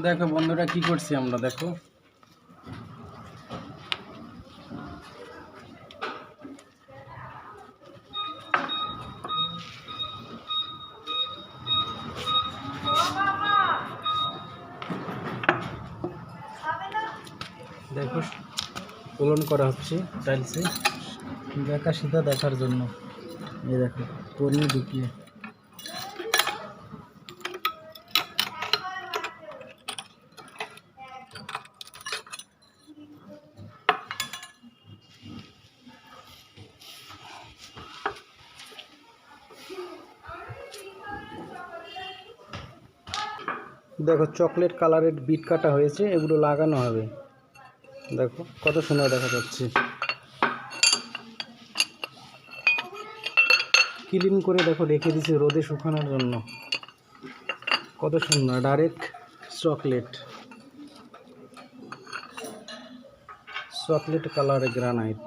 দেখো বন্ধুরা কি করছি আমরা, দেখো দেখো উলন করা হচ্ছে টাইলসে, দেখা সিধা দেখার জন্য। এই দেখো পর্নি ঢুকিয়ে দেখো চকলেট কালারের বিট কাটা হয়েছে, এগুলো লাগানো হবে। দেখো কত সুন্দর দেখা যাচ্ছে। ক্লিন করে দেখো রেখে দিয়েছে রোদে শুকানোর জন্য। কত সুন্দর ডাইরেক্ট চকলেট কালারের গ্রানাইট।